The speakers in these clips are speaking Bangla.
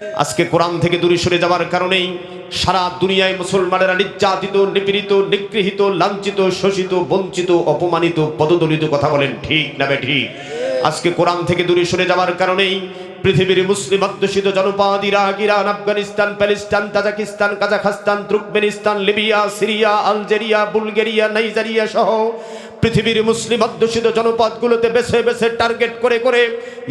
আজকে কোরআন থেকে দূরে সরে যাওয়ার কারণেই সারা দুনিয়ায় মুসলমানেরা নির্যাতিত, নিপীড়িত, নিগৃহীত, লাঞ্ছিত, শোষিত, বঞ্চিত, অপমানিত, পদদলিত। কথা বলেন ঠিক না বেঠিক? আজকে কোরআন থেকে দূরে সরে যাওয়ার কারণেই পৃথিবীর মুসলিম অধ্যুষিত জনপদ Iraq, Iran, Afghanistan, Palestine, Tajikistan, Kazakhstan, Turkmenistan, Libya, Syria, Algeria, Bulgaria, Nigeria সহ পৃথিবীর মুসলিম অধ্যুষিত জনপদগুলোতে বেছে বেছে টার্গেট করে করে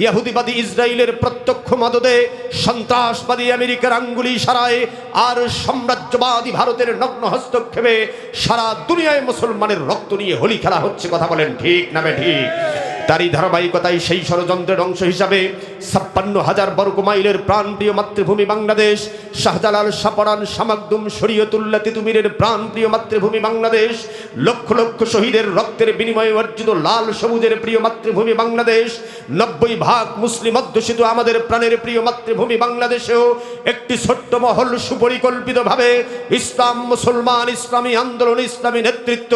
ইহুদিবাদী ইসরায়েলের প্রত্যক্ষ মদদে, সন্ত্রাসবাদী আমেরিকার আঙ্গুলি ইশারায় আর সাম্রাজ্যবাদী ভারতের নগ্ন হস্তক্ষেপে সারা দুনিয়ায় মুসলমানের রক্ত নিয়ে হোলি খেলা হচ্ছে। কথা বলেন ঠিক না বেঠিক? তারই ধারাবাহিকতায় সেই ষড়যন্ত্রের অংশ হিসাবে ৫৬,০০০ বর্গ মাইলের প্রাণপ্রিয় মাতৃভূমি বাংলাদেশ, শাহজালাল, শাহপরান, শামাকদুম, শরীয়তুল্লাহ, তিতুমিরের প্রাণপ্রিয় মাতৃভূমি বাংলাদেশ, লক্ষ লক্ষ শহীদের রক্তের বিনিময়ে অর্জিত লাল সবুজের প্রিয় মাতৃভূমি বাংলাদেশ, ৯০% মুসলিম অধ্যুষিত আমাদের প্রাণের প্রিয় মাতৃভূমি বাংলাদেশেও একটি ছোট্ট মহল সুপরিকল্পিতভাবে ইসলাম, মুসলমান, ইসলামী আন্দোলন, ইসলামী নেতৃত্ব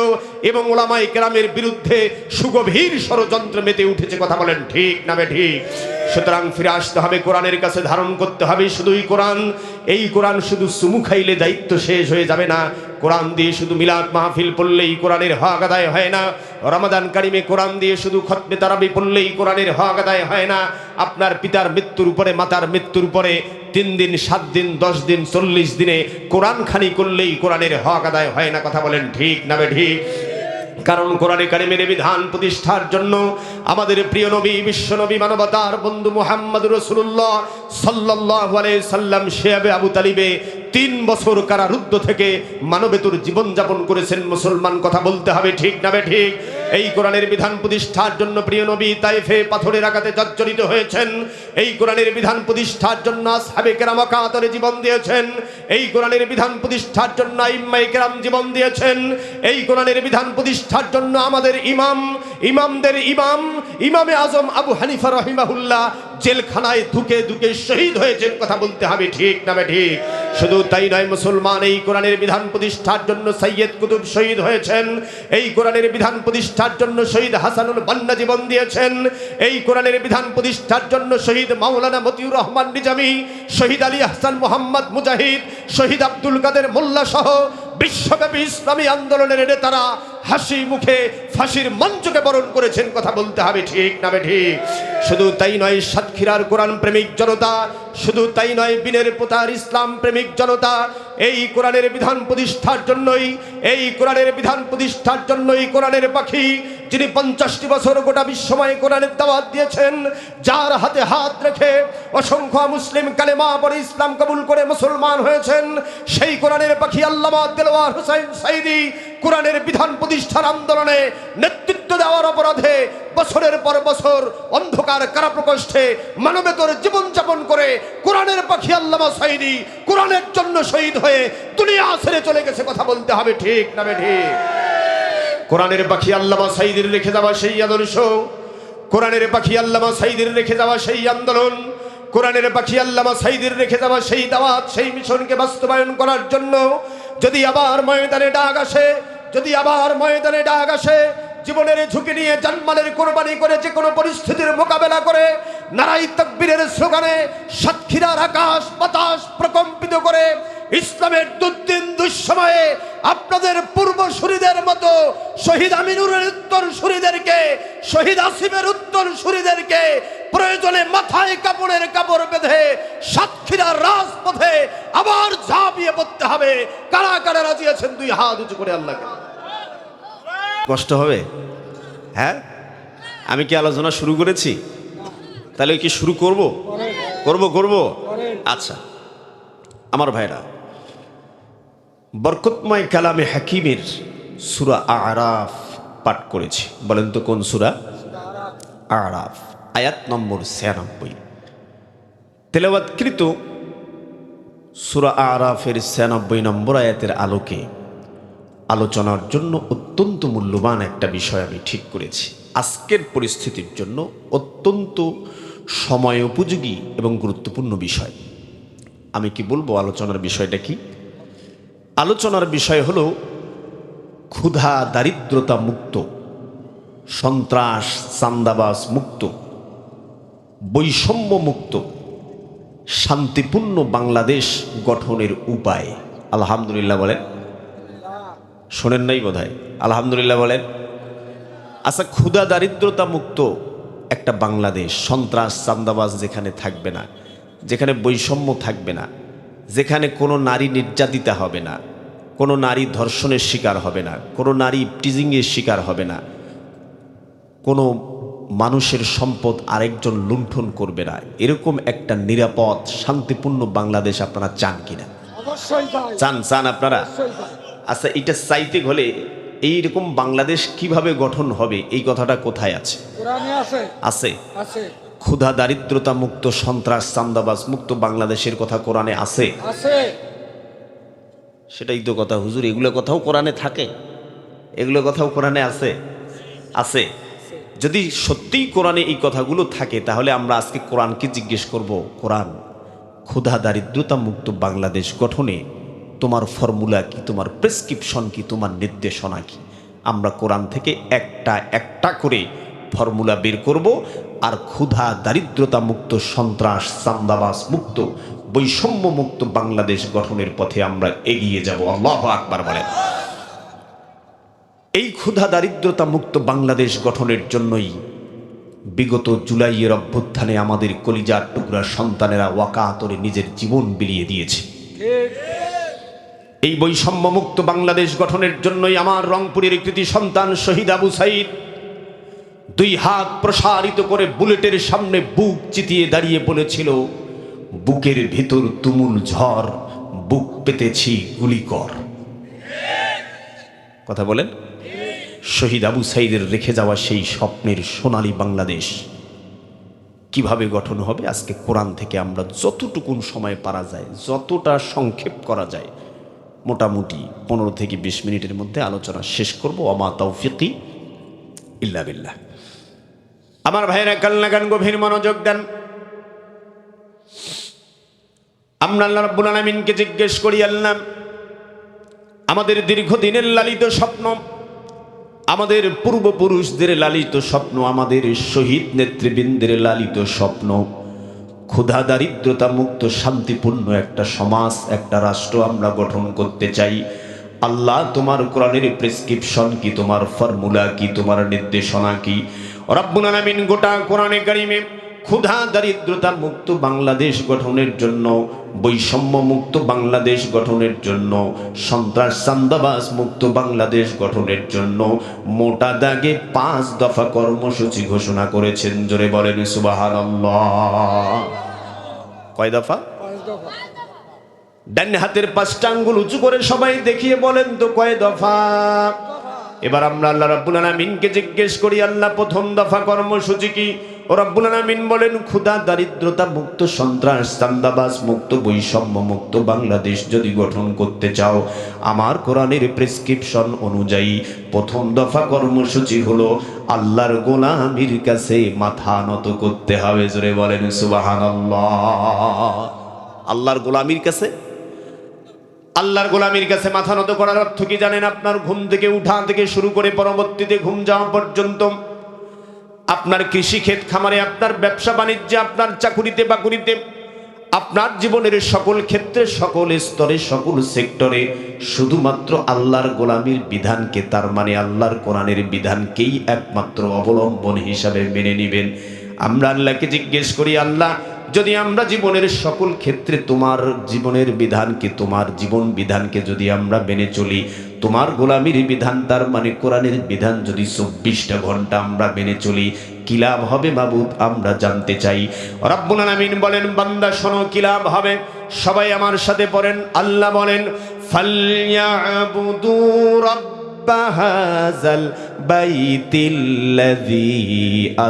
এবং ওলামায়ে কেরামের বিরুদ্ধে সুগভীর ষড়যন্ত্র মেতে উঠেছে। কথা বলেন ঠিক না বেঠিক? সুতরাং ফিরে আসতে হবে, কোরআনের কাছে ধারণ করতে হবে শুধুই কোরআন। এই কোরআন শুধু চুমু খাইলে দায়িত্ব শেষ হয়ে যাবে না। কোরআন দিয়ে শুধু মিলাদ মাহফিল পড়লেই কোরআনের হক আদায় হয় না। রমাদান কারিমে কোরআন দিয়ে শুধু খতমে তারাবি পড়লেই কোরআনের হক আদায় হয় না। আপনার পিতার মৃত্যুর উপরে, মাতার মৃত্যুর উপরে ৩ দিন, ৭ দিন, ১০ দিন, ৪০ দিনে কোরআন খানি করলেই কোরআনের হক আদায় হয় না। কথা বলেন ঠিক না বেঠিক? কারণ কোরআনে কারিমের বিধান প্রতিষ্ঠার জন্য আমাদের প্রিয় নবী, বিশ্বনবী, মানবতার বন্ধু মুহাম্মদ রাসূলুল্লাহ সাল্লাল্লাহু আলাইহি সাল্লাম শেয়াবে আবু তালিবে ৩ বছর কারারুদ্ধ থেকে মানবেতর জীবনযাপন করেছেন মুসলমান। কথা বলতে হবে ঠিক না বেঠিক? এই কোরআনের বিধান প্রতিষ্ঠার জন্য প্রিয় নবী তায়েফে পাথরের আঘাতে জর্জরিত হয়েছেন। এই কোরআনের বিধান প্রতিষ্ঠার জন্য আসহাবে কেরাম কাতরে জীবন দিয়েছেন। এই কোরআনের বিধান প্রতিষ্ঠার জন্য আইম্মায়ে কেরাম জীবন দিয়েছেন। এই কোরআনের বিধান প্রতিষ্ঠার জন্য আমাদের ইমামদের ইমাম, ইমামে আজম আবু হানিফা রাহিমাহুল্লাহ জেলখানায় ধুকে ধুকে শহীদ হয়েছেন। কথা বলতে হবে ঠিক না বেঠিক? শুধু তাই নয়, মুসলমান, এই কোরআনের বিধান প্রতিষ্ঠার জন্য সৈয়দ কুতুব শহীদ হয়েছেন। এই কোরআনের বিধান প্রতিষ্ঠার জন্য শহীদ হাসানুল বান্না জীবন দিয়েছেন। এই কোরআনের বিধান প্রতিষ্ঠার জন্য শহীদ মাওলানা মতিউর রহমান নিজামী, শহীদ আলী আহসান মোহাম্মদ মুজাহিদ, শহীদ আব্দুল কাদের মোল্লা সহ বিশ্বব্যাপী ইসলামী আন্দোলনের নেতারা হাসি মুখে ফাঁসির মঞ্চকে বরণ করেছেন। কথা বলতে হবে ঠিক না বেঠিক? শুধু তাই নয়, সাতক্ষীরার কোরআন প্রেমিক জনতা, শুধু তাই নয়, বিনের পোতার ইসলাম প্রেমিক জনতা এই কোরআনের বিধান প্রতিষ্ঠার জন্যই, এই কোরআনের বিধান প্রতিষ্ঠার জন্যই কোরআনের পাখি, যিনি ৫০টি বছর গোটা বিশ্বময় কোরআনের দাওয়াত দিয়েছেন, যার হাতে হাত রেখে অসংখ্য মুসলিম কালেমা পড়ে ইসলাম কবুল করে মুসলমান হয়েছেন, সেই কোরআনের পাখি আল্লামা দেলোয়ার হোসেন সাঈদী কোরআনের বিধান প্রতিষ্ঠার আন্দোলনে নেতৃত্ব দেওয়ার অপরাধে বছরের পর বছর অন্ধকার কারাপ্রকোষ্ঠে মানবেতর জীবনযাপন করে কোরআনের পাখি আল্লামা সাঈদী কোরআনের জন্য শহীদ হয়ে দুনিয়া ছেড়ে চলে গেছে। কথা বলতে হবে ঠিক না বেঠিক? কোরআনের পাখি আল্লামা সাঈদীর রেখে যাওয়া সেই আদর্শ, কোরআনের পাখি আল্লামা সাঈদীর রেখে যাওয়া সেই আন্দোলন, কোরআনের পাখি আল্লামা সাঈদীর রেখে যাওয়া সেই দাওয়াত, সেই মিশনকে বাস্তবায়ন করার জন্য যদি আবার ময়দানে ডাক আসে, যদি আবার ময়দানে ডাক আসে, জীবনের ঝুঁকি নিয়ে জানমালের কোরবানি করে যে কোনো পরিস্থিতির মোকাবেলা করে নারায়ে তাকবীরের স্লোগানে সাতক্ষীরার আকাশ বাতাস প্রকম্পিত করে ইসলামের দুর্দিন দুঃসময়ে আপনাদের পূর্বসূরীদের মতো শহীদ আমিনুরের উত্তরসূরীদেরকে, শহীদ আসিমের উত্তরসূরীদেরকে প্রয়োজনে মাথায় কাপড়ের কাপড় বেঁধে সাতক্ষীরার রাজপথে আবার ঝাঁপিয়ে পড়তে হবে। কারা কারা রাজি আছেন? 2 হাত উঁচু করে আল্লাহকে। কষ্ট হবে? হ্যাঁ, আমি কি আলোচনা শুরু করেছি? তাহলে কি শুরু করব? করব। আচ্ছা আমার ভাইরা, বরকতময় কালামে হাকিমের সূরা আরাফ পাঠ করেছি। বলেন তো কোন সূরা? আরাফ, আয়াত নম্বর ৯৬। তেলাওয়াতকৃত সূরা আরাফের ৯৬ নম্বর আয়াতের আলোকে আলোচনার জন্য অত্যন্ত মূল্যবান একটা বিষয় আমি ঠিক করেছি। আজকের পরিস্থিতির জন্য অত্যন্ত সময় উপযোগী এবং গুরুত্বপূর্ণ বিষয়। আমি কি বলবো আলোচনার বিষয়টা কি? আলোচনার বিষয় হলো ক্ষুধা দারিদ্রতা মুক্ত, সন্ত্রাস চান্দাবাজ মুক্ত, বৈষম্য মুক্ত, শান্তিপূর্ণ বাংলাদেশ গঠনের উপায়। আলহামদুলিল্লাহ বলেন। শোনেন নাই বোধহয়? আলহামদুলিল্লাহ বলেন। আচ্ছা, ক্ষুধা দারিদ্রতা মুক্ত একটা বাংলাদেশ, সন্ত্রাস চাঁদাবাজ যেখানে থাকবে না, যেখানে বৈষম্য থাকবে না, যেখানে কোনো নারী নির্যাতিতা হবে না, কোনো নারী ধর্ষণের শিকার হবে না, কোনো নারী টিজিংয়ের শিকার হবে না, কোনো মানুষের সম্পদ আরেকজন লুণ্ঠন করবে না, এরকম একটা নিরাপদ শান্তিপূর্ণ বাংলাদেশ আপনারা চান কিনা? চান আপনারা? আচ্ছা, এটা চাইতে হলে এইরকম বাংলাদেশ কিভাবে গঠন হবে এই কথাটা কোথায় আছে? আছে। ক্ষুধা দারিদ্রতা মুক্ত, সন্ত্রাস চাঁদাবাজ মুক্ত বাংলাদেশের কথা কোরআনে আছে। সেটাই তো কথা হুজুর, এগুলো কথাও কোরআনে থাকে? এগুলো কথাও কোরআনে আছে? আছে। যদি সত্যিই কোরআনে এই কথাগুলো থাকে তাহলে আমরা আজকে কোরআনকে জিজ্ঞেস করব, কোরআন, ক্ষুধা দারিদ্রতা মুক্ত বাংলাদেশ গঠনে তোমার ফর্মুলা কি, তোমার প্রেসক্রিপশন কি, তোমার নির্দেশনা কি? আমরা কোরআন থেকে একটা একটা করে ফর্মুলা বের করব, আর ক্ষুধা দারিদ্রতা মুক্ত, সন্ত্রাস চাঁদাবাজ মুক্ত, বৈষম্য মুক্ত বাংলাদেশ গঠনের পথে আমরা এগিয়ে যাব। আল্লাহু আকবার বলেন। এই ক্ষুধা দারিদ্রতা মুক্ত বাংলাদেশ গঠনের জন্যই বিগত জুলাইয়ের অভ্যুত্থানে আমাদের কলিজার টুকরা সন্তানেরা ওয়াকাতরে নিজের জীবন বিলিয়ে দিয়েছে। এই বৈষম্য মুক্ত বাংলাদেশ গঠনের জন্যই আমার রংপুরের কৃতি সন্তান শহীদ আবু সাইদ দুই হাত প্রসারিত করে বুলেটের সামনে বুক চিতিয়ে দাঁড়িয়ে বলেছিল, বুকের ভিতর তুমুল ঝড়, বুক পেতেছি গুলি কর। কথা বলেন। শহীদ আবু সাইদের রেখে যাওয়া সেই স্বপ্নের সোনালী বাংলাদেশ কিভাবে গঠন হবে আজকে কোরআন থেকে আমরা যতটুকুন সময় পারা যায়, যতটা সংক্ষেপ করা যায়, মোটামুটি 15 থেকে 20 মিনিটের মধ্যে আলোচনা শেষ করব। ওমা তাওফিকি ইল্লা বিল্লাহ। আমার ভাইয়েরা কান্না গান গভীর মনোযোগ দেন। আমরা আল্লাহ রাব্বুল আলামিনকে জিজ্ঞেস করি, আল্লাহ, আমাদের দীর্ঘদিনের লালিত স্বপ্ন, আমাদের পূর্বপুরুষদের লালিত স্বপ্ন, আমাদের শহীদ নেতৃবৃন্দের লালিত স্বপ্ন, ক্ষুধা দারিদ্রতা মুক্ত শান্তিপূর্ণ একটা সমাজ, একটা রাষ্ট্র আমরা গঠন করতে চাই। আল্লাহ, তোমার কোরআনের প্রেসক্রিপশন কি, তোমার ফর্মুলা কি, তোমার নির্দেশনা কি? রব্বুল আলামিন গোটা কোরআনে কারিমে ক্ষুধা দারিদ্রতা মুক্ত বাংলাদেশ গঠনের জন্য, বৈষম্য মুক্ত বাংলাদেশ গঠনের জন্য, সন্ত্রাস চাঁদাবাজ মুক্ত বাংলাদেশ গঠনের জন্য মোটা দাগে 5 দফা কর্মসূচি ঘোষণা করেছেন। জোরে বলেন সুবহানাল্লাহ। কয় দফা? 5 দফা। ডান হাতের 5টা আঙ্গুল উঁচু করে সবাই দেখিয়ে বলেন তো কয় দফা? এবার আমরা আল্লাহ রাব্বুল আলামিনকে জিজ্ঞেস করি, আল্লাহ, প্রথম দফা কর্মসূচি কি? ও রাব্বুল আলামিন বলেন, ক্ষুধা দারিদ্রতা মুক্ত, সন্ত্রাস চাঁদাবাজ মুক্ত, বৈষম্য মুক্ত বাংলাদেশ যদি গঠন করতে চাও, আমার কোরআনের প্রেসক্রিপশন অনুযায়ী প্রথম দফা কর্মসূচি হলো আল্লাহর গোলামির কাছে মাথা নত করতে হবে। জোরে বলেন সুবহানাল্লাহ। আল্লাহর গোলামির কাছে, আল্লাহর গোলামির কাছে মাথা নত করার অর্থ কি জানেন? আপনার ঘুম থেকে উঠা থেকে শুরু করে পরবর্তীতে ঘুম যাওয়া পর্যন্ত, আপনার কৃষিক্ষেত খামারে, আপনার ব্যবসা বাণিজ্যে, আপনার চাকুরিতে বাকুরিতে, আপনার জীবনের সকল ক্ষেত্রে, সকল স্তরে, সকল সেক্টরে শুধুমাত্র আল্লাহর গোলামির বিধানকে, তার মানে আল্লাহর কোরআনের বিধানকেই একমাত্র অবলম্বন হিসাবে মেনে নেবেন। আমরা আল্লাহকে জিজ্ঞেস করি, আল্লাহ, যদি আমরা জীবনের সকল ক্ষেত্রে তোমার জীবনের বিধানকে, তোমার জীবন বিধানকে যদি আমরা মেনে চলি, তোমার গোলামির বিধান, তার মানে কোরআনের বিধান যদি 24টা ঘন্টা আমরা মেনে চলি, কি লাভ হবে মাবুদ? আমরা জানতে চাই। রব্বুল আলামিন বলেন, বান্দা শোনো কি লাভ হবে। সবাই আমার সাথে পড়েন। আল্লাহ বলেন, ফালইয়াবুদু হাযাল বাইতিল্লাযী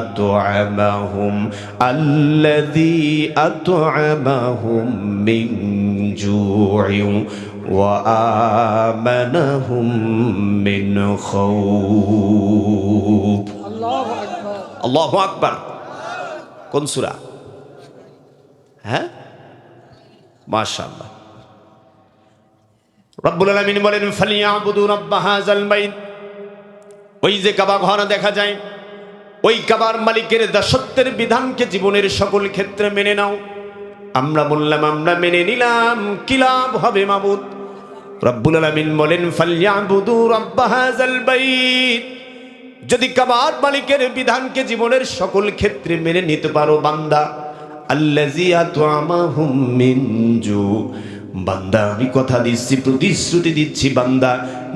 আত'আমাহুম মিন জু'ইন ওয়া আমানাহুম মিন খাউফ। আল্লাহু আকবার, আল্লাহু আকবার। কোন সূরা? হ্যাঁ, মাশাআল্লাহ। রব্বুল আলামিন বলেন, ফালিয়াবুদু রাব্বা হাযাল বাইত। ওই যে কাবা ঘর দেখা যায়, ওই কাবার মালিকের দাসত্বের বিধানকে জীবনের সকল ক্ষেত্রে মেনে নাও। আমরা বললাম আমরা মেনে নিলাম, কি লাভ হবে মাবুদ? রব্বুল আলামিন বলেন ফালইয়াবুদু রাব্ব হাযাল বাইত, যদি কাবার মালিকের বিধানকে জীবনের সকল ক্ষেত্রে মেনে নিতে পারো বান্দা, আল্লাযী আত'আমাহুম মিন জু, বান্দা আমি কথা দিচ্ছি, প্রতিশ্রুতি দিচ্ছি, বান্দা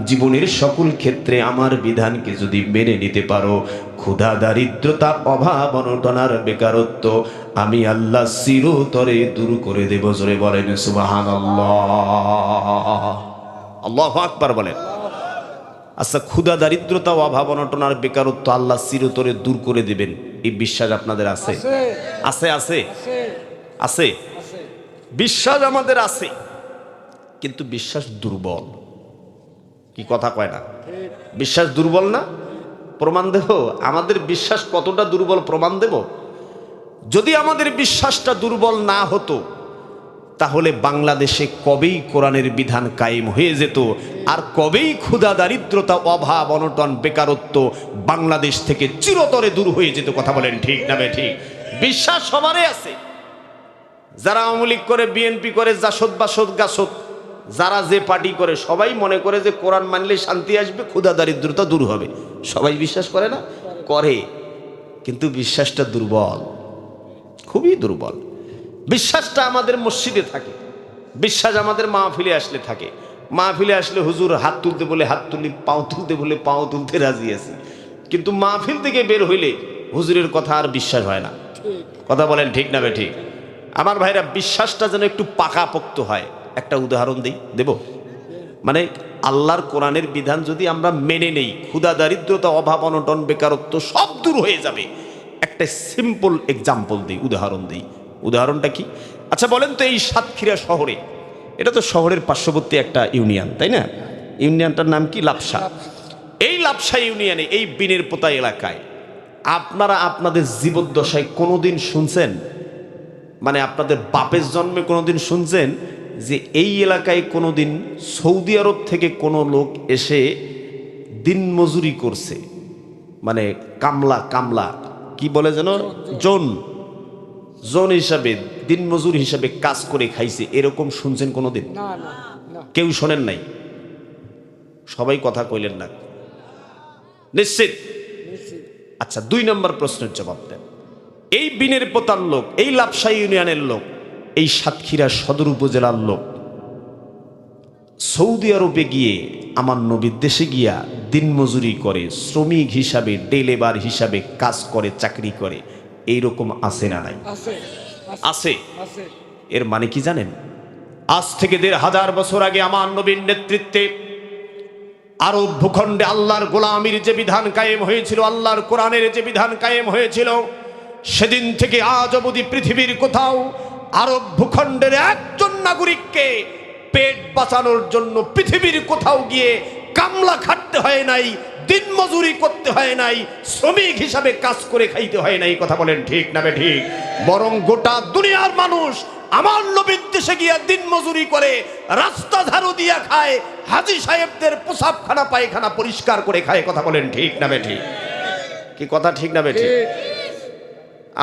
জীবনের সকল ক্ষেত্রে আমার বিধানকে যদি মেনে নিতে পারো, ক্ষুধা, দারিদ্রতা, অভাব, অনটন, বেকারত্ব আমি আল্লাহ চিরতরে দূর করে দেব। জোরে বলেন সুবহানাল্লাহ। আল্লাহু আকবার বলেন। আচ্ছা, ক্ষুধা, দারিদ্রতা, অভাব, অনটন, বেকারত্ব আল্লাহ চিরতরে দূর করে দেবেন, এই বিশ্বাস আপনাদের আছে? আছে আছে আছে বিশ্বাস আমাদের আছে, কিন্তু বিশ্বাস দুর্বল। কি কথা কয় না? বিশ্বাস দুর্বল না? প্রমাণ দেব আমাদের বিশ্বাস কতটা দুর্বল, প্রমাণ দেব। যদি আমাদের বিশ্বাসটা দুর্বল না হতো, তাহলে বাংলাদেশে কবেই কোরআনের বিধান কায়েম হয়ে যেত, আর কবেই ক্ষুধা, দারিদ্রতা, অভাব, অনটন, বেকারত্ব বাংলাদেশ থেকে চিরতরে দূর হয়ে যেত। কথা বলেন ঠিক না ঠিক? বিশ্বাস সবারই আছে। যারা আওয়ামী লীগ করে, বিএনপি করে, জাসদ বাসদ গাসদ, যারা যে পার্টি করে, সবাই মনে করে যে কোরআন মানলে শান্তি আসবে, ক্ষুধা দারিদ্রতা দূর হবে। সবাই বিশ্বাস করে না? করে, কিন্তু বিশ্বাসটা দুর্বল, খুবই দুর্বল। বিশ্বাসটা আমাদের মসজিদে থাকে, বিশ্বাস আমাদের মাহফিলে আসলে থাকে। মাহফিলে আসলে হুজুর হাত তুলতে বলে হাত তুলি, পাও তুলতে বলে পাও তুলতে রাজি আছি, কিন্তু মাহফিল থেকে বের হইলে হুজুরের কথা আর বিশ্বাস হয় না। কথা বলেন ঠিক না ঠিক? আমার ভাইরা, বিশ্বাসটা যেন একটু পাকাপোক্ত হয়। একটা উদাহরণ দেব। মানে আল্লাহর কোরআনের বিধান যদি আমরা মেনে নেই, ক্ষুধা, দারিদ্রতা, অভাব, অনটন, বেকারত্ব সব দূর হয়ে যাবে। একটা সিম্পল এক্সাম্পল দিই, উদাহরণ দিই। উদাহরণটা কি? আচ্ছা বলেন তো, এই সাতক্ষীরা শহরে, এটা তো শহরের পার্শ্ববর্তী একটা ইউনিয়ন, তাই না? ইউনিয়নটার নাম কি? লাপসা। এই লাপসা ইউনিয়নে, এই বিনের পোতা এলাকায় আপনারা আপনাদের জীবদ্দশায় কোনোদিন শুনছেন, মানে আপনাদের বাপের জন্মে কোনোদিন শুনছেন যে এই এলাকায় কোনোদিন সৌদি আরব থেকে কোনো লোক এসে দিন মজুরি করছে? মানে কামলা কি বলে যেন, জন হিসাবে, দিন মজুর হিসাবে কাজ করে খাইছে, এরকম শুনছেন কোনোদিন? কেউ শোনেন নাই? সবাই কথা কইলেন না? নিশ্চিত? আচ্ছা, 2 নম্বর প্রশ্নের জবাব দেন। এই বিনের পোতার লোক, এই লাপসা ইউনিয়নের লোক, এই সাতক্ষীরা সদর উপজেলার লোক সৌদি আরবে গিয়ে, আমার নবীর দেশে গিয়া দিনমজুরি করে, শ্রমিক হিসাবে, ডেলেবার হিসাবে কাজ করে, চাকরি করে, এইরকম আছে না নাই? আছে। এর মানে কি জানেন? আজ থেকে 1500 বছর আগে আমার নবীর নেতৃত্বে আরব ভূখণ্ডে আল্লাহর গোলামির যে বিধান কায়েম হয়েছিল, আল্লাহর কোরআনের যে বিধান কায়েম হয়েছিল, সেদিন থেকে আজ অবধি পৃথিবীর কোথাও আরব ভূখণ্ডের একজন নাগরিককে পেট বাঁচানোর জন্য পৃথিবীর কোথাও গিয়ে কামলা খাটতে হয় নাই, দিন মজুরি করতে হয় নাই, শ্রমিক হিসাবে কাজ করে খাইতে হয় নাই। কথা বলেন ঠিক না ঠিক? বরং গোটা দুনিয়ার মানুষ আমার নবীর দেশে গিয়া দিন মজুরি করে, রাস্তা ঝাড়ু দিয়া খায়, হাজী সাহেবদের প্রসাবখানা পায়খানা পরিষ্কার করে খায়। কথা বলেন ঠিক না ঠিক? কি কথা ঠিক না ঠিক?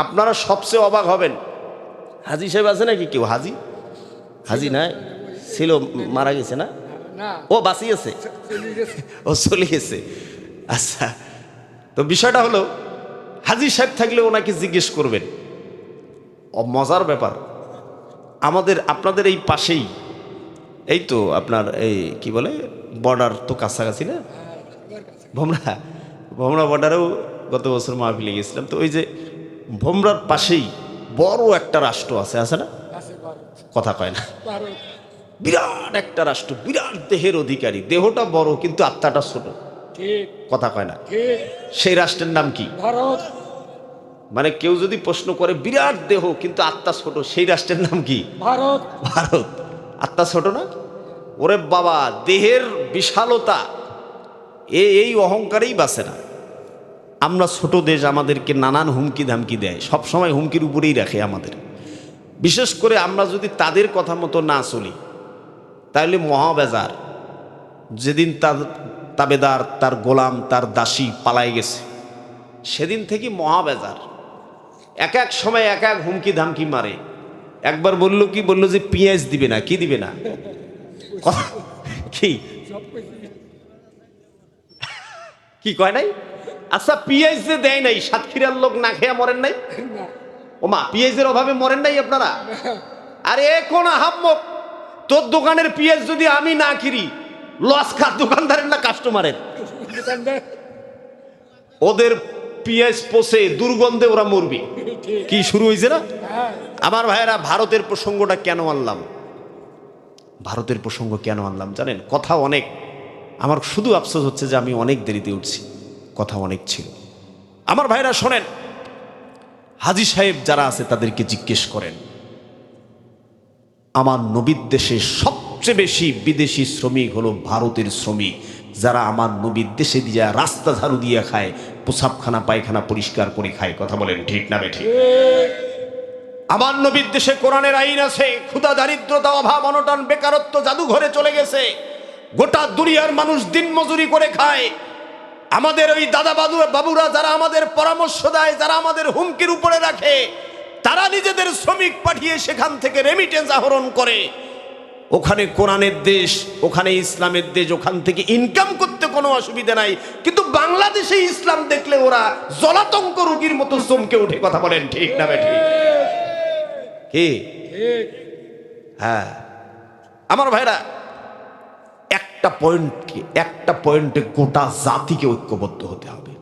আপনারা সবচেয়ে অবাক হবেন, হাজী সাহেব আছে নাকি কেউ? হাজী নাই, ছিল, মারা গেছে না? ও বাঁচিয়েছে, ও চলে গেছে। আচ্ছা, তো বিষয়টা হলো, হাজী সাহেব থাকলে ওনাকে জিজ্ঞেস করবেন। মজার ব্যাপার, আপনাদের এই পাশেই, এই তো আপনার এই কি বলে, বর্ডার তো কাছাকাছি না? ভোমরা বর্ডারেও গত বছর মাহফিলে গেছিলাম। তো ওই যে ভোমরার পাশেই বড় একটা রাষ্ট্র আছে না? কথা কয় না? বিরাট একটা রাষ্ট্র, বিরাট দেহের অধিকারী, দেহটা বড় কিন্তু আত্মাটা ছোট। কথা কয় না? সেই রাষ্ট্রের নাম কি? ভারত। মানে কেউ যদি প্রশ্ন করে বিরাট দেহ কিন্তু আত্মা ছোট, সেই রাষ্ট্রের নাম কি? ভারত। ভারত। আত্মা ছোট না? ওরে বাবা, দেহের বিশালতা, এই অহংকারেই বাঁচে না। আমরা ছোট দেশ, আমাদেরকে নানান হুমকি ধামকি দেয়, সবসময় হুমকির উপরেই রাখে আমাদের। বিশেষ করে আমরা যদি তাদের কথা মতো না চলি, তাহলে মহাবেজার। যেদিন তার তাবেদার, তার গোলাম, তার দাসী পালাই গেছে, সেদিন থেকে মহাবেজার। এক এক সময় এক এক হুমকি ধামকি মারে। একবার বললো কি, বললো যে পেঁয়াজ দিবে না, কি দিবে না, কি কি কয় নাই? আচ্ছা পেঁয়াজ যে দেয় নাই, সাতক্ষীরার লোক না খেয়ে মরেন নাই? ওমা, পেঁয়াজের অভাবে মরেন নাই আপনারা? আরে কোন আহাম্মক, তোর দোকানের পেঁয়াজ যদি আমি না কিনি, লস কার, দোকানদারের না কাস্টমারের? ওদের পেঁয়াজ পচে দুর্গন্ধে ওরা মরবি। কি শুরু হয়েছে না? আমার ভাইয়েরা, ভারতের প্রসঙ্গটা কেন আনলাম? ভারতের প্রসঙ্গ কেন আনলাম জানেন? কথা অনেক, আমার শুধু আফসোস হচ্ছে যে আমি অনেক দেরিতে উঠছি, কথা অনেক ছিল। আমার ভাইরা শোনেন, হাজী সাহেব যারা আছে তাদেরকে জিজ্ঞেস করেন, আমার নবীর দেশে সবচেয়ে বেশি বিদেশি শ্রমিক হলো ভারতের শ্রমিক, যারা আমার নবীর দেশে দিয়ে রাস্তা ঝাড়ু দিয়ে খায়, প্রসাবখানা পায়খানা পরিষ্কার করে খায়। কথা বলেন ঠিক না বেঠিক? আমার নবীর দেশে কোরআনের আইন আছে, ক্ষুধা, দারিদ্রতা, অভাব, অনটন, বেকারত্ব জাদুঘরে চলে গেছে। গোটা দুনিয়ার মানুষ দিন মজুরি করে খায়। আমাদের ওই দাদা বাবুরা যারা আমাদের পরামর্শ দেয়, যারা আমাদের হুমকির উপরে রাখে, তারা নিজেদের শ্রমিক পাঠিয়ে সেখান থেকে রেমিটেন্স আহরণ করে। ওখানে কোরআনের দেশ, ওখানে ইসলামের দেশ, ওখান থেকে ইনকাম করতে কোনো অসুবিধা নাই। কিন্তু বাংলাদেশে ইসলাম দেখলে ওরা জলাতঙ্ক রোগীর মতো চমকে ওঠে। কথা বলেন ঠিক না বেঠিক? কি? হ্যাঁ আমার ভাইরা, একটা পয়েন্টে গোটা জাতিকে ঐক্যবদ্ধ হতে হবে।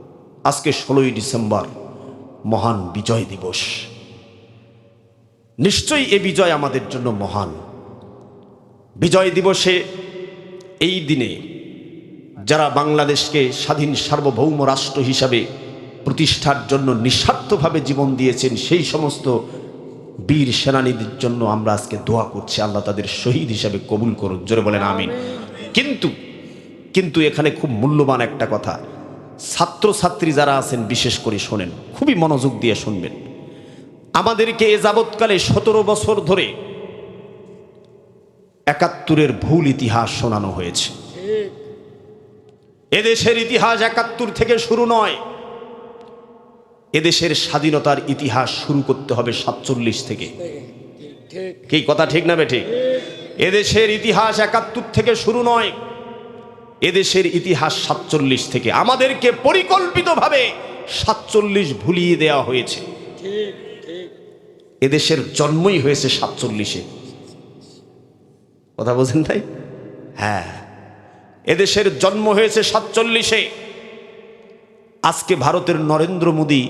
আজকে 16ই ডিসেম্বর মহান বিজয় দিবস। নিশ্চয়ই এই বিজয় আমাদের জন্য মহান। বিজয় দিবসে, এই দিনে যারা বাংলাদেশকে স্বাধীন সার্বভৌম রাষ্ট্র হিসাবে প্রতিষ্ঠার জন্য নিঃস্বার্থভাবে জীবন দিয়েছেন, সেই সমস্ত বীর সেনানীদের জন্য আমরা আজকে দোয়া করছি, আল্লাহ তাদের শহীদ হিসাবে কবুল করুন। জোরে বলেন আমিন। কিন্তু এখানে খুব মূল্যবান একটা কথা, ছাত্রছাত্রী যারা আছেন বিশেষ করে শোনেন, খুবই মনোযোগ দিয়ে শুনবেন। আমাদেরকে এ যাবৎকালে 17 বছর ধরে 71-এর ভুল ইতিহাস শোনানো হয়েছে। এদেশের ইতিহাস 71 থেকে শুরু নয়। এদেশের স্বাধীনতার ইতিহাস শুরু করতে হবে 47 থেকে। কি কথা ঠিক না বেঠিক? এদেশের ইতিহাস 71 থেকে শুরু নয়, এদেশের ইতিহাস 47 থেকে। আমাদেরকে পরিকল্পিতভাবে 47 ভুলিয়ে দেওয়া হয়েছে। এদেশের জন্মই হয়েছে 47-এ। কথা বোঝেন তাই? হ্যাঁ, এদেশের জন্ম হয়েছে 47-এ। আজকে ভারতের নরেন্দ্র মোদী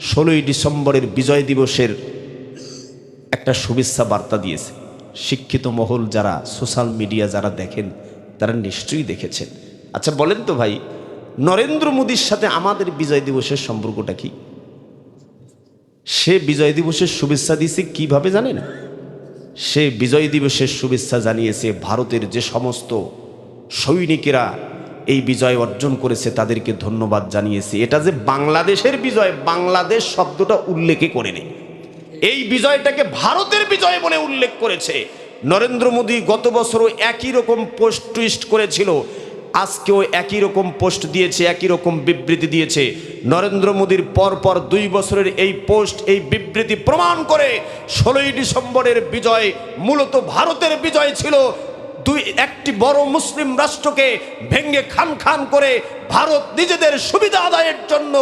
16ই ডিসেম্বরের বিজয় দিবসের একটা শুভেচ্ছা বার্তা দিয়েছে। শিক্ষিত মহল যারা, সোশ্যাল মিডিয়া যারা দেখেন, তারা নিশ্চয়ই দেখেছেন। আচ্ছা বলেন তো ভাই, নরেন্দ্র মোদীর সাথে আমাদের বিজয় দিবসের সম্পর্কটা কি? সে বিজয় দিবসের শুভেচ্ছা দিয়েছে কিভাবে জানেন? সে বিজয় দিবসের শুভেচ্ছা জানিয়েছে ভারতের যে সমস্ত সৈনিকেরা এই বিজয় অর্জন করেছে, তাদেরকে ধন্যবাদ জানিয়েছে। এটা যে বাংলাদেশের বিজয়, বাংলাদেশ শব্দটা উল্লেখই করেনি। এই বিজয়টাকে ভারতের বিজয় বলে উল্লেখ করেছে। নরেন্দ্র মোদী গত বছরও একই রকম পোস্ট টুইস্ট করেছিল, আজকেও একই রকম পোস্ট দিয়েছে, একই রকম বিবৃতি দিয়েছে। নরেন্দ্র মোদীর পরপর 2 বছরের এই পোস্ট, এই বিবৃতি প্রমাণ করে 16ই ডিসেম্বরের বিজয় মূলত ভারতের বিজয় ছিল। একটি বড় মুসলিম রাষ্ট্রকে ভেঙ্গে খান খান করে ভারত নিজেদের সুবিধা আদায়ের জন্য,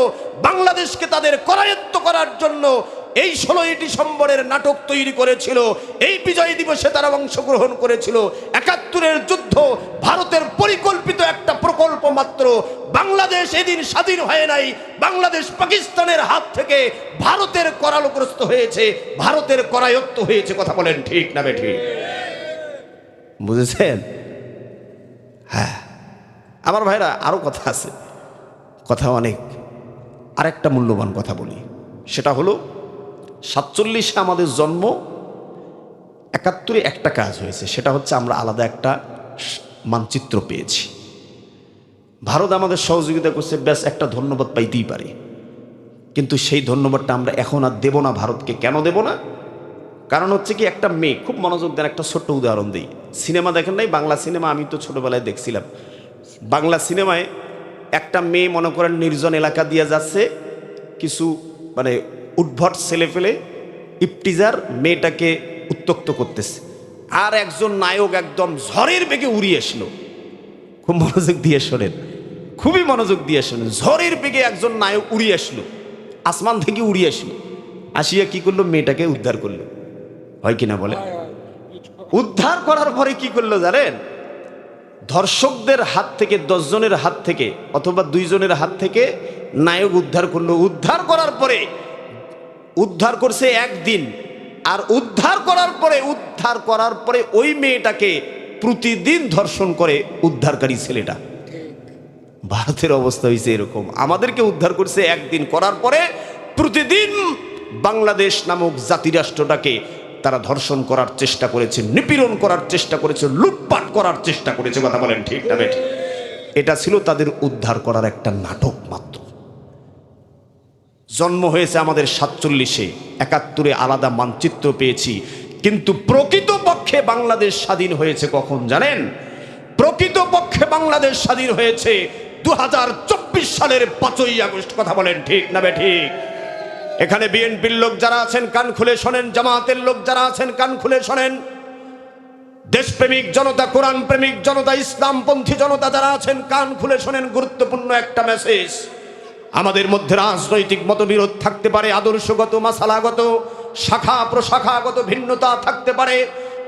বাংলাদেশকে তাদের করায়ত্ত করার জন্য এই 16ই ডিসেম্বরের নাটক তৈরি করেছিল। এই বিজয় দিবসে তারা অংশগ্রহণ করেছিল। 71-এর যুদ্ধ ভারতের পরিকল্পিত একটা প্রকল্প মাত্র। বাংলাদেশ এদিন স্বাধীন হয় নাই, বাংলাদেশ পাকিস্তানের হাত থেকে ভারতের করালগ্রস্ত হয়েছে, ভারতের করায়ত্ত হয়েছে। কথা বলেন ঠিক না বেঠিক? বুঝেছেন? হ্যাঁ আমার ভাইরা, আরো কথা আছে, কথা অনেক। আরেকটা মূল্যবান কথা বলি, সেটা হলো 47-এ আমাদের জন্ম, 71-এ একটা কাজ হয়েছে, সেটা হচ্ছে আমরা আলাদা একটা মানচিত্র পেয়েছি। ভারত আমাদের সহযোগিতা করছে, ব্যাস একটা ধন্যবাদ পাইতেই পারে। কিন্তু সেই ধন্যবাদটা আমরা এখন আর দেব না ভারতকে। কেন দেব না? কারণ হচ্ছে কি, একটা মেয়ে, খুব মনোযোগ দেন, একটা ছোট্ট উদাহরণ দিই। সিনেমা দেখেন নাই? বাংলা সিনেমা, আমি তো ছোটবেলায় দেখছিলাম। বাংলা সিনেমায় একটা মেয়ে মনে করেন নির্জন এলাকা দিয়ে যাচ্ছে, কিছু মানে উদ্ভট ছেলে ফেলে ইফতিজার মেয়েটাকে উত্ত্যক্ত করতেছে, আর একজন নায়ক একদম ঝড়ের বেগে উড়িয়ে আসলো। খুব মনোযোগ দিয়ে শোনেন, খুবই মনোযোগ দিয়ে শোনেন। ঝড়ের বেগে একজন নায়ক উড়িয়ে আসলো, আসমান থেকে উড়িয়ে আসলো, আসিয়া কি করলো, মেয়েটাকে উদ্ধার করলো। হয় কিনা বলে? উদ্ধার করার পরে কি করলো জানেন? ধর্ষকদের হাত থেকে, 10 জনের হাত থেকে অথবা 2 জনের হাত থেকে নায়ক উদ্ধার করলো। উদ্ধার করার পরে, উদ্ধার করছে একদিন, আর উদ্ধার করার পরে ওই মেয়েটাকে প্রতিদিন ধর্ষণ করে উদ্ধারকারী ছেলেটা। ভারতের অবস্থা হয়েছে এরকম, আমাদেরকে উদ্ধার করছে একদিন, করার পরে প্রতিদিন বাংলাদেশ নামক জাতিরাষ্ট্রটাকে তারা ধর্ষণ করার চেষ্টা করেছে, নিপীড়ন করার চেষ্টা করেছে, লুটপাট করার চেষ্টা করেছে। কথা বলেন ঠিক না বেঠিক? এটা ছিল তাদের উদ্ধার করার একটা নাটক মাত্র। জন্ম হয়েছে আমাদের 47-এ, 71-এ আলাদা মানচিত্র পেয়েছি, কিন্তু প্রকৃতপক্ষে বাংলাদেশ স্বাধীন হয়েছে কখন জানেন? প্রকৃতপক্ষে বাংলাদেশ স্বাধীন হয়েছে 2024 সালের 5ই আগস্ট। কথা বলেন ঠিক না বেঠিক? এখানে বিএনপির লোক যারা আছেন কান খুলে শোনেন, জামাতের লোক যারা আছেন কান খুলে শোনেন, দেশপ্রেমিক জনতা, কোরআন প্রেমিক জনতা, ইসলামপন্থী জনতা যারা আছেন কান খুলে শোনেন, গুরুত্বপূর্ণ একটা মেসেজ। আমাদের মধ্যে রাজনৈতিক মতবিরোধ থাকতে পারে, আদর্শগত, মাসালাগত, শাখা প্রশাখাগত ভিন্নতা থাকতে পারে,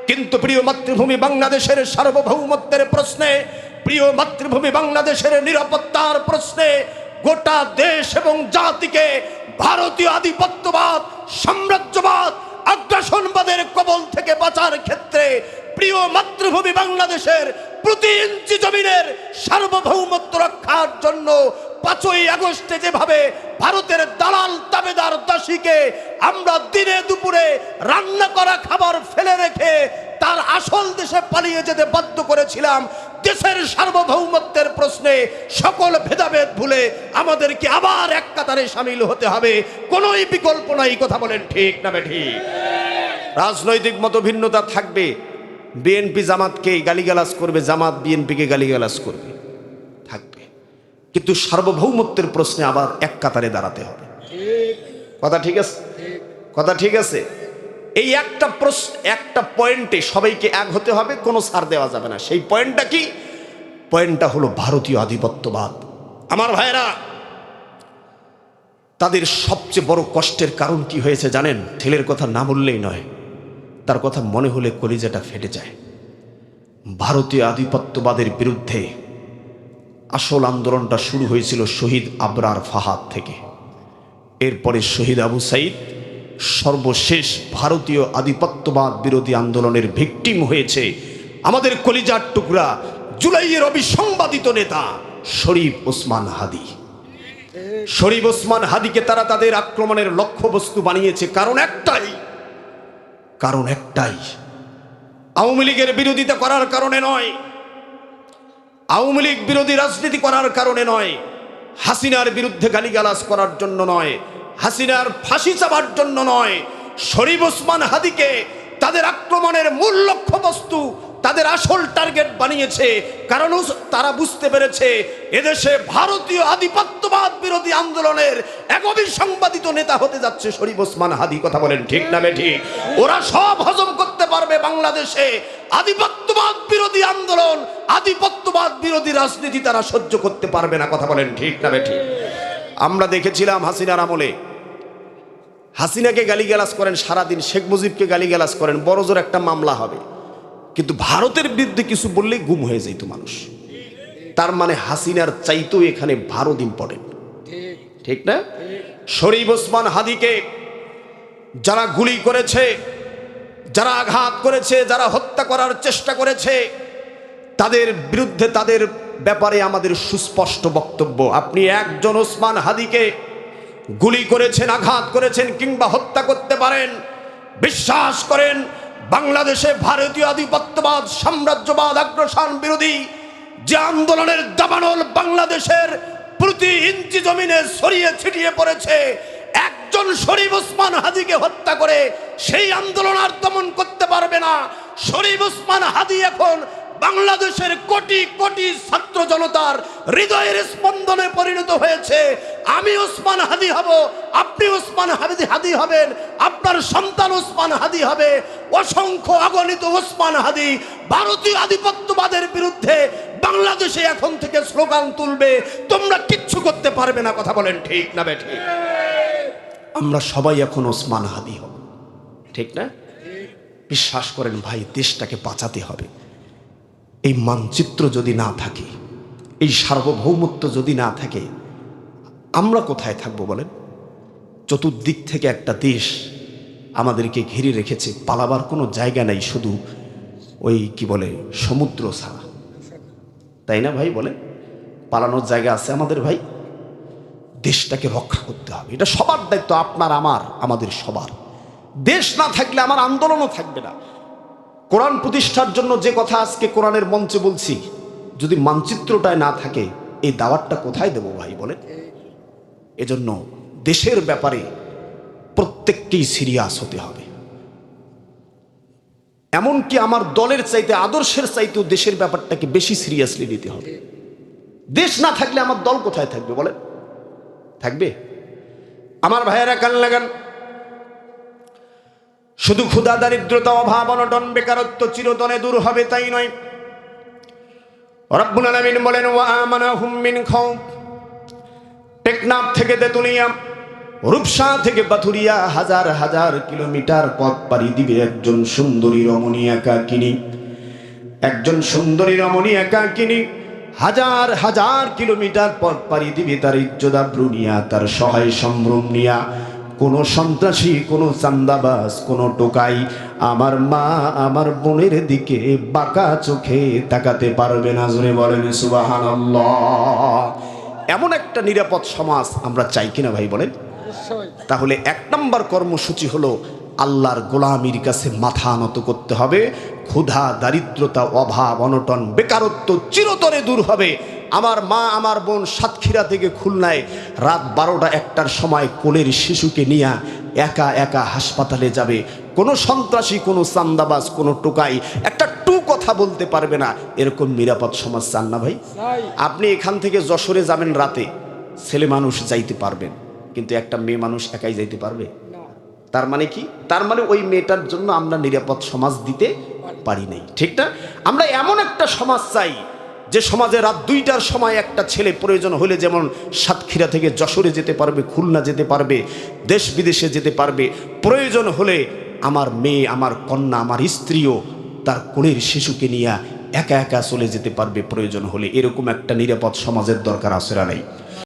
কিন্তু প্রিয় মাতৃভূমি বাংলাদেশের সার্বভৌমত্বের প্রশ্নে, প্রিয় মাতৃভূমি বাংলাদেশের নিরাপত্তার প্রশ্নে গোটা দেশ এবং জাতিকে ভারতীয় আধিপত্যবাদ, সাম্রাজ্যবাদ, আগ্রাসনবাদের কবল থেকে বাঁচার ক্ষেত্রে প্রিয় মাতৃভূমি বাংলাদেশের প্রতি ইঞ্চি জমিনের সার্বভৌমত্ব রক্ষার জন্য 5ই আগস্টে যেভাবে ভারতের দালাল তাবেদার দাসীকে আমরা দিনে দুপুরে রান্না করা খাবার ফেলে রেখে তার আসল দেশে পালিয়ে যেতে বাধ্য করেছিলাম, দেশের সার্বভৌমত্বের প্রশ্নে সকল ভেদাভেদ ভুলে আমাদেরকে আবার এক কাতারে সামিল হতে হবে, কোনোই বিকল্প নাই। কথা বলেন ঠিক না বেঠিক? রাজনৈতিক মতভিন্নতা থাকবে, বিএনপি জামাতকে গালিগালাজ করবে, জামাত বিএনপিকে গালিগালাজ করবে, থাকবে, কিন্তু সার্বভৌমত্বের প্রশ্নে আবার এক কাতারে দাঁড়াতে হবে। কথা ঠিক আছে? কথা ঠিক আছে? এই একটা পয়েন্টে সবাইকে এক হতে হবে, কোনো ছাড় দেওয়া যাবে না। সেই পয়েন্টটা কি? পয়েন্টটা হলো ভারতীয় আধিপত্যবাদ। আমার ভাইরা, তাদের সবচেয়ে বড় কষ্টের কারণ কি হয়েছে জানেন? ছেলের কথা না বললেই নয়, তার কথা মনে হলে কলিজাটা ফেটে যায়। ভারতীয় আধিপত্যবাদের বিরুদ্ধে আসল আন্দোলনটা শুরু হয়েছিল শহীদ আবরার ফাহাদ থেকে, এরপরে শহীদ আবু সাইদ, সর্বশেষ ভারতীয় আধিপত্যবাদ বিরোধী আন্দোলনের ভিকটিম হয়েছে আমাদের কলিজার টুকরা জুলাইয়ের অবিসংবাদিত নেতা শরীফ ওসমান হাদি। শরীফ ওসমান হাদিকে তারা তাদের আক্রমণের লক্ষ্যবস্তু বানিয়েছে কারণ একটাই, আওয়ামী লীগের বিরোধিতা করার কারণে নয়, আওয়ামী লীগ বিরোধী রাজনীতি করার কারণে নয়, হাসিনার বিরুদ্ধে গালিগালাজ করার জন্য নয়, হাসিনার ফাঁসি চাবার জন্য নয়। শরীফ ওসমান হাদিকে তাদের আক্রমণের মূল লক্ষ্যবস্তু, তাদের আসল টার্গেট বানিয়েছে, কারণ তারা বুঝতে পেরেছে এদেশে ভারতীয় আধিপত্যবাদ বিরোধী আন্দোলনের এক অবিসংবাদিত নেতা হতে যাচ্ছে শরীফ ওসমান হাদি। কথা বলেন ঠিক না বেঠিক? ওরা সব হজম করতে পারবে, বাংলাদেশে আধিপত্যবাদ বিরোধী আন্দোলন, আধিপত্যবাদ বিরোধী রাজনীতি তারা সহ্য করতে পারবে না। কথা বলেন ঠিক না বেঠিক? আমরা দেখেছিলাম হাসিনার আমলে, হাসিনাকে গালিগালাজ করেন সারাদিন, শেখ মুজিবকে গালিগালাজ করেন, বড় জোর একটা মামলা হবে, কিন্তু ভারতের বিরুদ্ধে কিছু বললেই গুম হয়ে যেত মানুষ। তার মানে হাসিনার চাইতেও এখানে ভারত ইম্পর্টেন্ট, ঠিক না? শরীফ ওসমান হাদিকে যারা গুলি করেছে, যারা আঘাত করেছে, যারা হত্যা করার চেষ্টা করেছে, তাদের বিরুদ্ধে, তাদের ব্যাপারে আমাদের সুস্পষ্ট বক্তব্য। আপনি একজন ওসমান হাদিকে গুলি করেছেন, আঘাত করেছেন কিংবা হত্যা করতে পারেন, বিশ্বাস করেন বাংলাদেশে ভারতীয় আধিপত্যবাদ, সাম্রাজ্যবাদ, আগ্রাসন বিরোধী যে আন্দোলনের দাবানল বাংলাদেশের প্রতি ইঞ্চি জমিনে ছড়িয়ে ছিটিয়ে পড়েছে, একজন শরীফ ওসমান হাদিকে হত্যা করে সেই আন্দোলন আর দমন করতে পারবে না। শরীফ ওসমান হাদি এখন বাংলাদেশের কোটি কোটি ছাত্র জনতার হৃদয়ের স্পন্দনে পরিণত হয়েছে। আমি ওসমান হাদি হব, আপনি ওসমান হাদি হবেন, আপনার সন্তান ওসমান হাদি হবে। অসংখ্য অগণিত ওসমান হাদি ভারতীয় আধিপত্যবাদের বিরুদ্ধে বাংলাদেশে এখন থেকে স্লোগান তুলবে, তোমরা কিচ্ছু করতে পারবে না। কথা বলেন ঠিক না বেঠিক? আমরা সবাই এখন ওসমান হাদি হব, ঠিক না? বিশ্বাস করেন ভাই, দেশটাকে বাঁচাতে হবে। এই মানচিত্র যদি না থাকে, এই সার্বভৌমত্ব যদি না থাকে, আমরা কোথায় থাকবো বলেন? চতুর্দিক থেকে একটা দেশ আমাদেরকে ঘিরে রেখেছে, পালাবার কোনো জায়গা নাই, শুধু ওই কি বলে সমুদ্র ছাড়া, তাই না ভাই? বলে পালানোর জায়গা আছে আমাদের ভাই? দেশটাকে রক্ষা করতে হবে, এটা সবার দায়িত্ব, আপনার আমার, আমাদের সবার। দেশ না থাকলে আমার আন্দোলনও থাকবে না। কোরআন প্রতিষ্ঠার জন্য যে কথা আজকে কোরআনের মঞ্চে বলছি, যদি মানচিত্রটায় না থাকে, এই দাওয়াতটা কোথায় দেব ভাই বলেন? এজন্য দেশের ব্যাপারে প্রত্যেককেই সিরিয়াস হতে হবে। এমনকি আমার দলের চাইতে, আদর্শের চাইতেও দেশের ব্যাপারটাকে বেশি সিরিয়াসলি নিতে হবে। দেশ না থাকলে আমার দল কোথায় থাকবে বলেন? থাকবে? আমার ভাইয়েরা কান লাগান, শুধু ক্ষুধা, দারিদ্রতা, অভাব, অনটন, বেকারত্ব চিরতরে দূর হবে তাই নয়। রব্বুল আলামিন বলেন, ওয়া আমানাহুম মিন খাউফ। টেকনাফ থেকে তেতুলিয়া, রূপসা থেকে পাথুরিয়া, হাজার হাজার কিলোমিটার পথ পাড়ি দিবে একজন সুন্দরী রমণী একাকিনী। একজন সুন্দরী রমণী একাকিনী হাজার হাজার কিলোমিটার পথ পাড়ি দিবে তার ইজ্জত আবরু নিয়া, তার সহায় সম্ভ্রম নিয়া। কোনো সন্ত্রাসী, কোনো চান্দাবাজ, কোনো টোকাই আমার মা, আমার বোনের দিকে বাঁকা চোখে তাকাতে পারবে না। জোরে বলেন সুবহানাল্লাহ। এমন একটা নিরাপদ সমাজ আমরা চাই কিনা ভাই বলেন? তাহলে 1 নম্বর কর্মসূচি হলো আল্লাহর গোলামির কাছে মাথা নত করতে হবে। ক্ষুধা, দারিদ্রতা, অভাব, অনটন, বেকারত্ব চিরতরে দূর হবে। আমার মা, আমার বোন সাতক্ষীরা থেকে খুলনায় রাত 12টা-1টার সময় কোলের শিশুকে নিয়ে একা একা হাসপাতালে যাবে। কোনো সন্ত্রাসী, কোনো চান্দাবাজ, কোনো টোকাই একটা কথা বলতে পারবে না। এরকম নিরাপদ সমাজ চান না ভাই? আপনি এখান থেকে যশোরে যাবেন রাতে, ছেলে মানুষ যাইতে পারবেন, কিন্তু একটা মেয়ে মানুষ একাই যাইতে পারবে? তার মানে কি? তার মানে ওই মেয়েটার জন্য আমরা নিরাপদ সমাজ দিতে পারি নাই, ঠিক না? আমরা এমন একটা সমাজ চাই যে সমাজে রাত 2টার সময় একটা ছেলে প্রয়োজন হলে যেমন সাতক্ষীরা থেকে যশোরে যেতে পারবে, খুলনা যেতে পারবে, দেশ বিদেশে যেতে পারবে। প্রয়োজন হলে আমার মেয়ে, আমার কন্যা, আমার স্ত্রীও তার কোলের শিশুকে নিয়ে একা একা চলে যেতে পারবে প্রয়োজন হলে। এরকম একটা নিরাপদ সমাজের দরকার আছে না নাই?